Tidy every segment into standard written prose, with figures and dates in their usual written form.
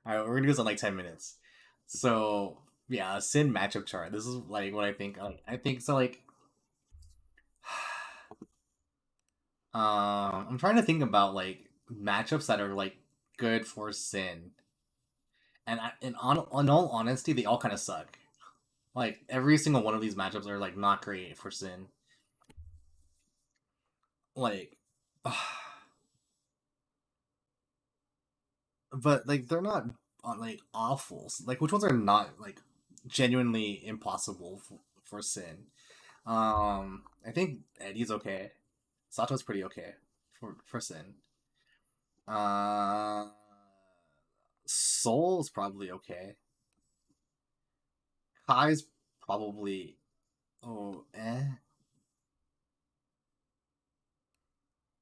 All right, we're gonna do this in like 10 minutes. So yeah, Sin matchup chart. This is like what I think. I think so. Like, I'm trying to think about like matchups that are like good for Sin, and in all honesty, they all kind of suck. Like every single one of these matchups are like not great for Sin. Like, but like they're not like awful. Like which ones are not like genuinely impossible for Sin? I think Eddie's okay. Sato's pretty okay for Sin. Uh, Soul's probably okay. Kai's probably eh.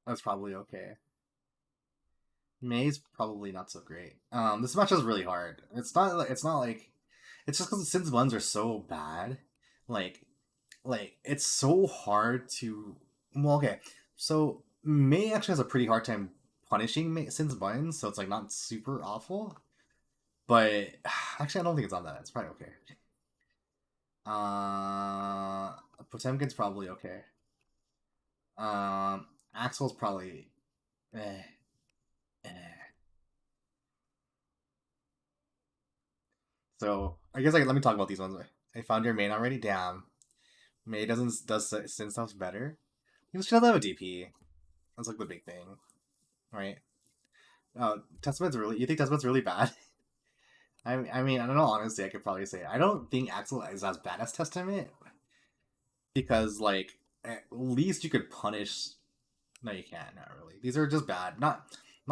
That's probably okay. May's probably not so great. This match is really hard. It's not like it's just because Sin's buns are so bad. Like it's so hard to. Well, okay, so May actually has a pretty hard time punishing Sin's buns, so it's like not super awful. But actually, I don't think it's on that. It's probably okay. Uh, Potemkin's probably okay. Axel's probably eh, eh. So I guess let me talk about these ones. I found your main already. Damn, May does Sin stuff's better. You should have a DP. That's like the big thing, right? Testament's really. You think Testament's really bad? I mean, I don't know. Honestly, I could probably say I don't think Axel is as bad as Testament because like at least you could punish. No, you can't. Not really. These are just bad. Not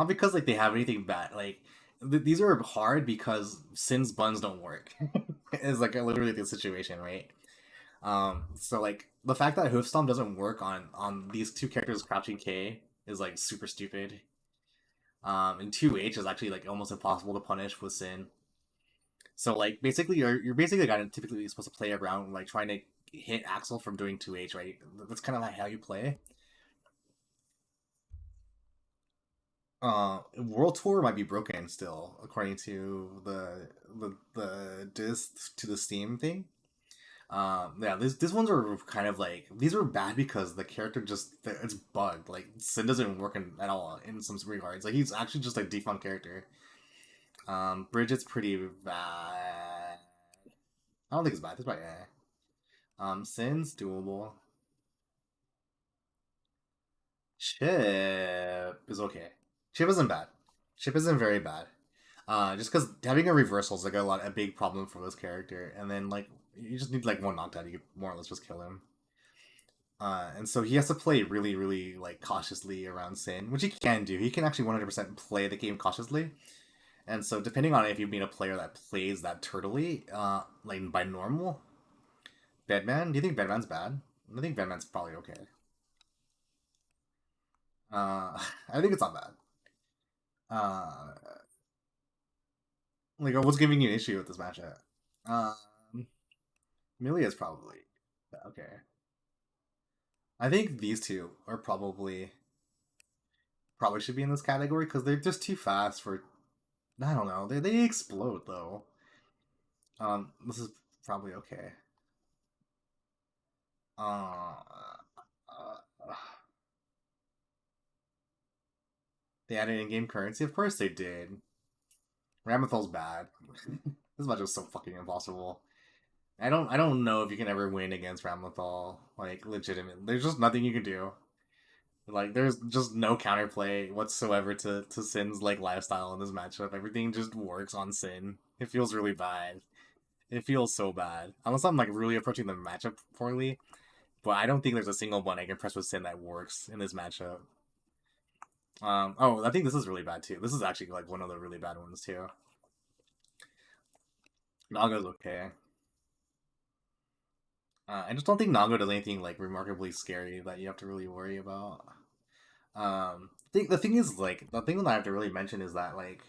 because like they have anything bad. Like these are hard because Sin's buns don't work. It's like literally the situation, right? So like the fact that Hoofstomp doesn't work on these two characters, Crouching K, is like super stupid. And 2H is actually like almost impossible to punish with Sin. So like basically you're basically a guy that typically supposed to play around like trying to hit Axel from doing 2H, right? That's kind of like how you play. World Tour might be broken still, according to the disc to the Steam thing. Yeah, these ones are kind of like these are bad because the character just it's bugged. Like Sin doesn't work at all in some regards. Like he's actually just a defunct character. Bridget's pretty bad. I don't think it's bad. It's probably Sin's doable. Chip is okay. Chip isn't bad. Chip isn't very bad. Just because having a reversal is like a big problem for this character, and then like you just need like one knockdown, you could more or less just kill him. And so he has to play really, really like cautiously around Sin, which he can do. He can actually 100% play the game cautiously. And so depending on if you've been a player that plays that turtly, like by normal, Bedman, do you think Bedman's bad? I think Bedman's probably okay. I think it's not bad. Uh, like what's giving you an issue with this matchup? Um, Milia's probably okay. I think these two are probably should be in this category because they're just too fast for. I don't know. They explode though. This is probably okay. Uh, they added in-game currency. Of course they did. Ramathol's bad. This match was so fucking impossible. I don't know if you can ever win against Ramathal. Like legitimate. There's just nothing you can do. Like there's just no counterplay whatsoever to Sin's like lifestyle in this matchup. Everything just works on Sin. It feels really bad. It feels so bad. Unless I'm like really approaching the matchup poorly. But I don't think there's a single one I can press with Sin that works in this matchup. I think this is really bad too. This is actually like one of the really bad ones too. Naga's okay. I just don't think Naga does anything like remarkably scary that you have to really worry about. The thing is like the thing that I have to really mention is that like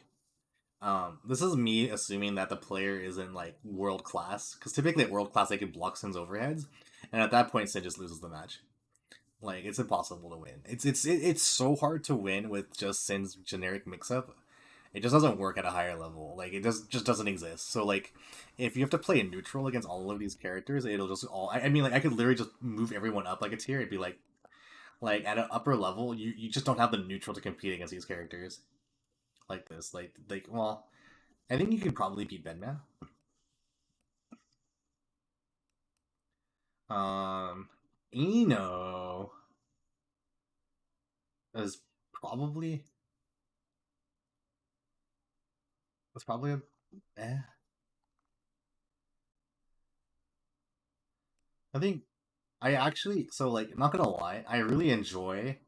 this is me assuming that the player isn't like world class because typically at world class they can block Sin's overheads, and at that point Sin just loses the match. Like it's impossible to win. It's so hard to win with just Sin's generic mix up, It just doesn't work at a higher level. Like it just doesn't exist. So like, if you have to play a neutral against all of these characters, it'll just all. I mean, like I could literally just move everyone up like a tier. It'd be like at an upper level, you just don't have the neutral to compete against these characters like this. Well, I think you could probably beat Bedman. Um, Eno is probably that's probably a eh. I think I actually so like not gonna lie, I really enjoy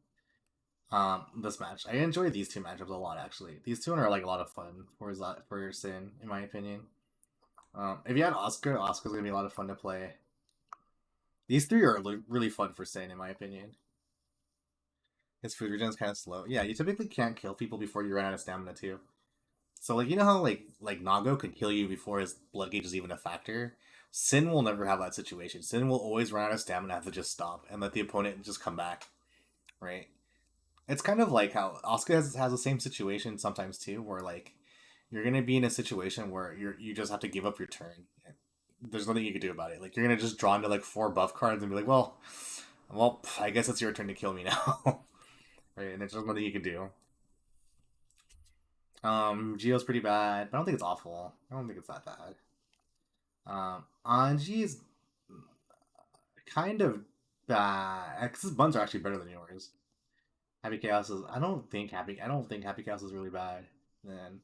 this match. I enjoy these two matchups a lot actually. These two are like a lot of fun for Sin, in my opinion. If you had Oscar, Oscar's gonna be a lot of fun to play. These three are really fun for Sin, in my opinion. His food regen is kind of slow. Yeah, you typically can't kill people before you run out of stamina too. So like you know how like Nago can kill you before his blood gauge is even a factor. Sin will never have that situation. Sin will always run out of stamina, have to just stop and let the opponent just come back, right? It's kind of like how Asuka has the same situation sometimes too, where like you're gonna be in a situation where you just have to give up your turn. There's nothing you can do about it. Like you're gonna just draw into like four buff cards and be like, well, I guess it's your turn to kill me now, right? And there's just nothing you can do. Geo's pretty bad, but I don't think it's awful. I don't think it's that bad. Anji's kind of bad. Because his buns are actually better than yours. Happy Chaos is. I don't think Happy Chaos is really bad. Then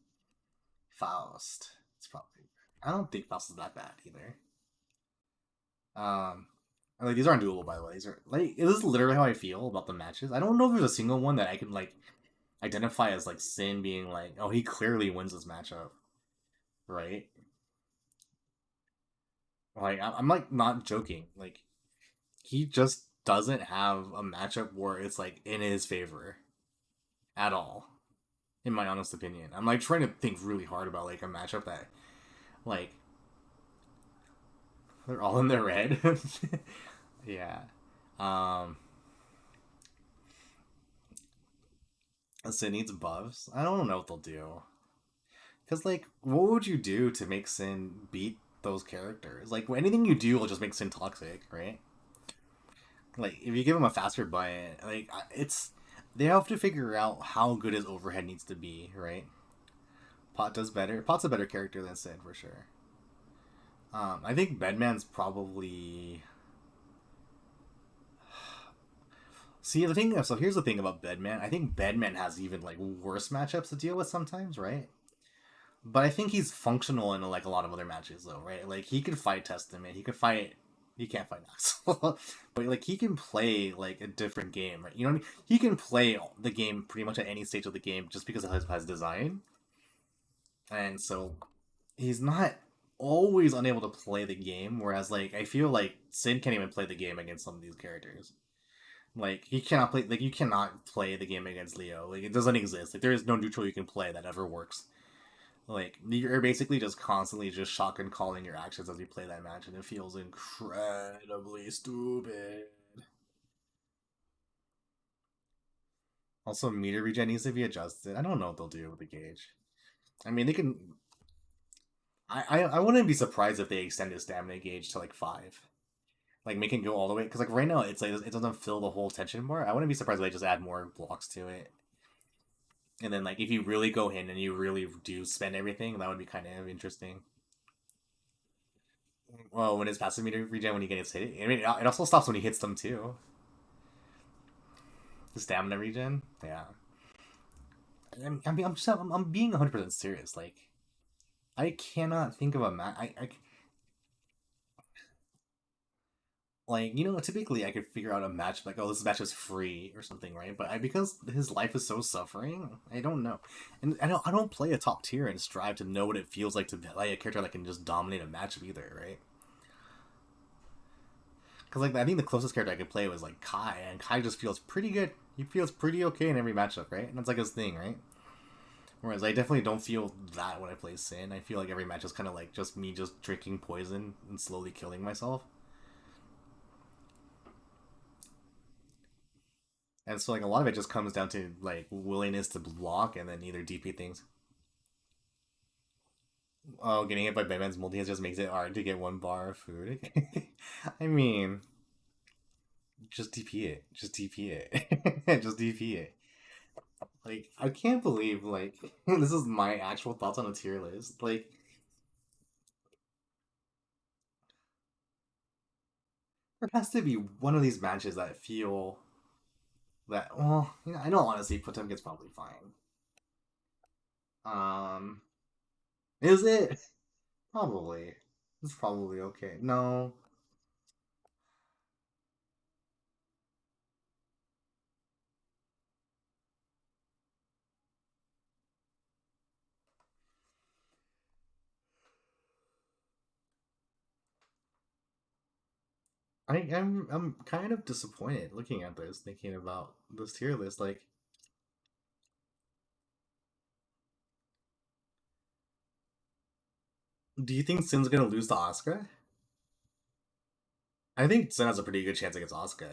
Faust. It's probably. I don't think Faust is that bad either. Um, like these aren't doable by the way. These are like this is literally how I feel about the matches. I don't know if there's a single one that I can like identify as like Sin being like, oh, he clearly wins this matchup, right? Like I'm like not joking. Like he just doesn't have a matchup where it's like in his favor at all. In my honest opinion, I'm like trying to think really hard about like a matchup that like they're all in the red. Yeah. Um, Sin needs buffs. I don't know what they'll do. Cause like, what would you do to make Sin beat those characters? Like anything you do will just make Sin toxic, right? Like if you give him a faster button, like it's they have to figure out how good his overhead needs to be, right? Pot does better. Pot's a better character than Sin for sure. I think Bedman's probably. See the thing. So here's the thing about Bedman. I think Bedman has even like worse matchups to deal with sometimes, right? But I think he's functional in like a lot of other matches though, right? Like he can fight Testament. He can fight. He can't fight Nox, but like he can play like a different game, right? You know what I mean? He can play the game pretty much at any stage of the game just because of his design, and so he's not always unable to play the game. Whereas like I feel like Sin can't even play the game against some of these characters. Like he cannot play. Like you cannot play the game against Leo. Like it doesn't exist. Like there is no neutral you can play that ever works. Like you're basically just constantly just shotgun calling your actions as you play that match, and it feels incredibly stupid. Also, meter regen needs to be adjusted. I don't know what they'll do with the gauge. I mean, they can. I wouldn't be surprised if they extend his stamina gauge to like 5, like make it go all the way. Because like right now, it's like it doesn't fill the whole tension bar. I wouldn't be surprised if they just add more blocks to it. And then like if you really go in and you really do spend everything, that would be kind of interesting. Well, when his passive meter regen when he gets hit, I mean, it also stops when he hits them too. The stamina regen, yeah. I mean, I'm being 100% serious. Like, I cannot think of a match. Like typically I could figure out a match like, oh, this match is free or something, right? But because his life is so suffering, I don't know, and I don't play a top tier and strive to know what it feels like to play a character that can just dominate a match either, right? Because like I think the closest character I could play was like Kai, and Kai just feels pretty good. He feels pretty okay in every matchup, right? And that's like his thing, right? Whereas I definitely don't feel that when I play Sin. I feel like every match is kind of like just me just drinking poison and slowly killing myself. And so like a lot of it just comes down to like willingness to block and then either DP things. Oh, getting hit by Batman's multi just makes it hard to get one bar of food. I mean, just DP it. Just DP it. Just DP it. Like, I can't believe, like, this is my actual thoughts on a tier list. Like, there has to be one of these matches that feel that, well, I know honestly, Potemkin's probably fine. Um, is it? Probably. It's probably okay. No. I'm kind of disappointed looking at this, thinking about this tier list. Like, do you think Sin's gonna lose to Asuka? I think Sin has a pretty good chance against Asuka.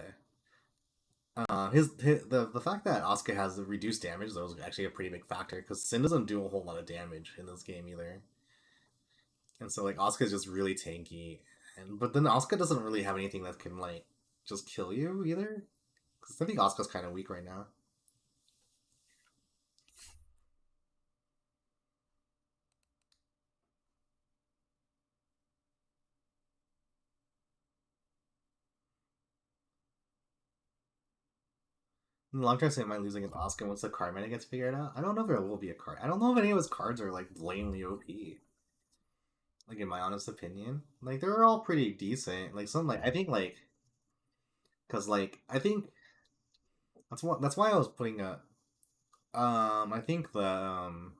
The fact that Asuka has the reduced damage though is actually a pretty big factor because Sin doesn't do a whole lot of damage in this game either, and so like Asuka is just really tanky, and but then Asuka doesn't really have anything that can like just kill you either. Because I think Asuka's kind of weak right now. In the long term, Sin might lose against Asuka once the card meta gets figured out. I don't know if there will be a card. I don't know if any of his cards are like blatantly OP. Like in my honest opinion, like they're all pretty decent. Like some like I think like because like I think that's why I was putting a I think the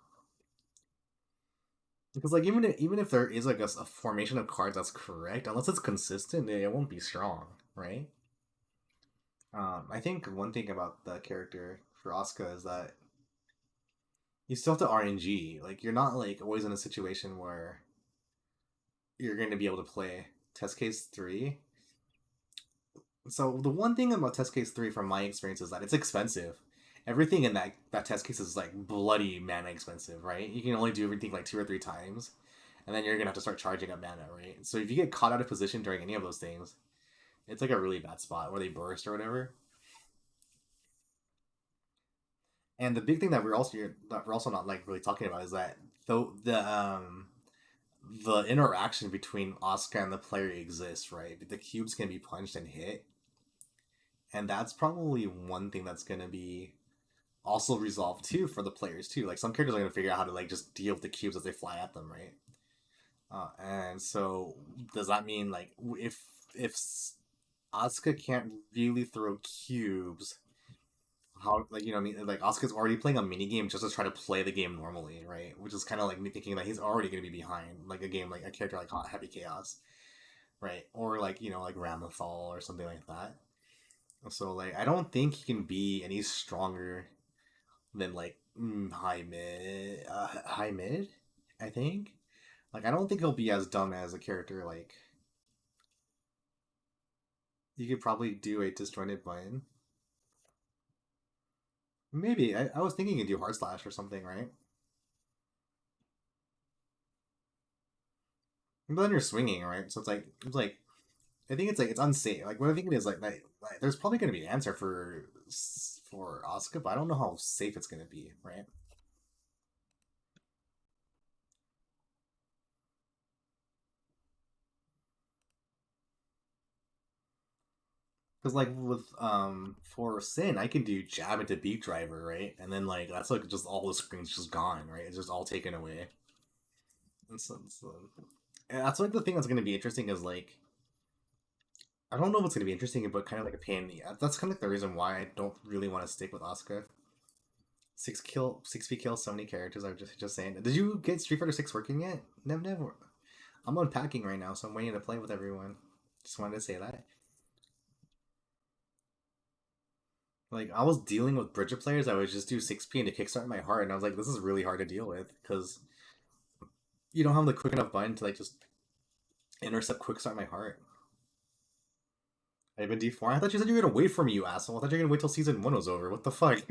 because like even if there is like a formation of cards that's correct, unless it's consistent, it won't be strong, right? I think one thing about the character for Asuka is that you still have to RNG. Like you're not like always in a situation where you're going to be able to play test case 3. So the one thing about test case 3 from my experience is that it's expensive. Everything in that test case is like bloody mana expensive, right? You can only do everything like 2 or 3 times, and then you're gonna have to start charging up mana, right? So if you get caught out of position during any of those things, it's like a really bad spot where they burst or whatever. And the big thing that we're also not like really talking about is that though the interaction between Oscar and the player exists, right? The cubes can be punched and hit, and that's probably one thing that's gonna be also resolved too for the players too. Like some characters are gonna figure out how to like just deal with the cubes as they fly at them, right? And so does that mean like if Asuka can't really throw cubes, how like what I mean like Asuka's already playing a mini game just to try to play the game normally, right? Which is kind of like me thinking that he's already gonna be behind like a game like a character like Heavy Chaos, right? Or like like Ramathal or something like that. So like I don't think he can be any stronger than like high mid. I think like I don't think he'll be as dumb as a character like you could probably do a disjointed button. Maybe I was thinking you could do hard slash or something, right? But then you're swinging, right? So it's like I think it's like it's unsafe. Like what I'm thinking is like there's probably going to be an answer for Asuka, but I don't know how safe it's going to be, right? Because like with for Sin, I can do jab into beat driver, right? And then like that's like just all the screen's just gone, right? It's just all taken away. And that's like the thing that's going to be interesting is like I don't know what's going to be interesting, but kind of like a pain in the ass. That's kind of like the reason why I don't really want to stick with Asuka. 6 feet kill, so many characters. I'm just saying. Did you get Street Fighter 6 working yet? Never. I'm unpacking right now, so I'm waiting to play with everyone. Just wanted to say that. Like I was dealing with Bridget players, I would just do 6P and to kickstart my heart, and I was like, this is really hard to deal with because you don't have the quick enough button to like just intercept quick start my heart. I've been D4. I thought you said you were gonna wait for me, you asshole. I thought you were gonna wait till season 1 was over. What the fuck?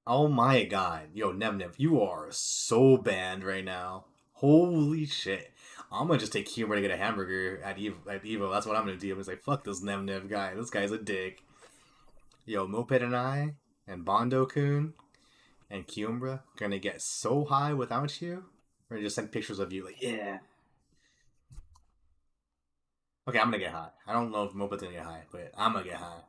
Oh my god. Yo, Nev, you are so banned right now. Holy shit. I'm gonna just take Humor to get a hamburger at Evo. That's what I'm gonna do. I'm just like, fuck this Nev guy. This guy's a dick. Yo, Moped and I, and Bondo Kun, and Kiumbra gonna get so high without you. We're gonna just send pictures of you, like, yeah. Okay, I'm gonna get high. I don't know if Moped's gonna get high, but I'm gonna get high.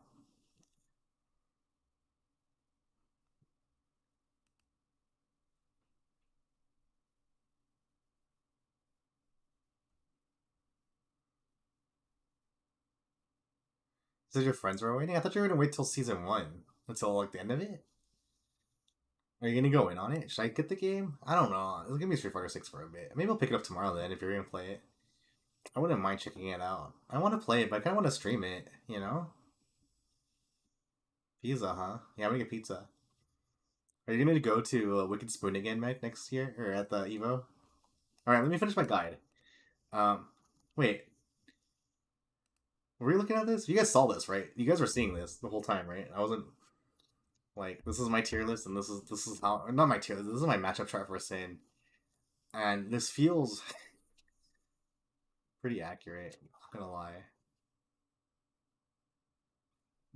So your friends were waiting? I thought you were gonna wait till season one. Until like the end of it? Are you gonna go in on it? Should I get the game? I don't know. It's gonna be Street Fighter 6 for a bit. Maybe I'll pick it up tomorrow then if you're gonna play it. I wouldn't mind checking it out. I want to play it, but I kind of want to stream it. You know? Pizza, huh? Yeah, I'm gonna get pizza. Are you gonna go to Wicked Spoon again, Meg, next year or at the Evo? All right, let me finish my guide. Um, wait, were we looking at this? You guys saw this, right? You guys were seeing this the whole time, right? I wasn't like, this is my tier list, and this is how not my tier list. This is my matchup chart for Sin, and this feels pretty accurate. I'm not gonna lie.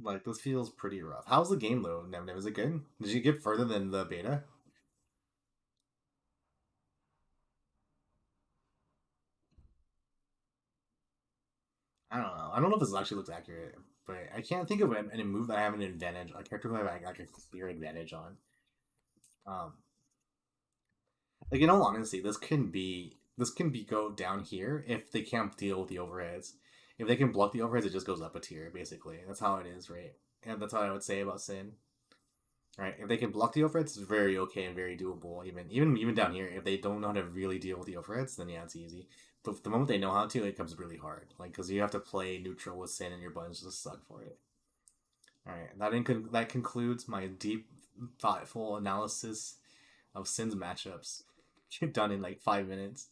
Like this feels pretty rough. How's the game though, Nem? Is it good? Did you get further than the beta? I don't know. I don't know if this actually looks accurate, but I can't think of any move that I have an advantage, a character who I have like a clear advantage on. Um, like in all honesty, this can be go down here if they can't deal with the overheads. If they can block the overheads, it just goes up a tier. Basically, that's how it is, right? And that's what I would say about Sin. Right? If they can block the overheads, it's very okay and very doable. Even down here, if they don't know how to really deal with the overheads, then yeah, it's easy. But the moment they know how to, it comes really hard. Like because you have to play neutral with Sin, and your buttons just suck for it. All right, that concludes my deep, thoughtful analysis of Sin's matchups, done in like 5 minutes.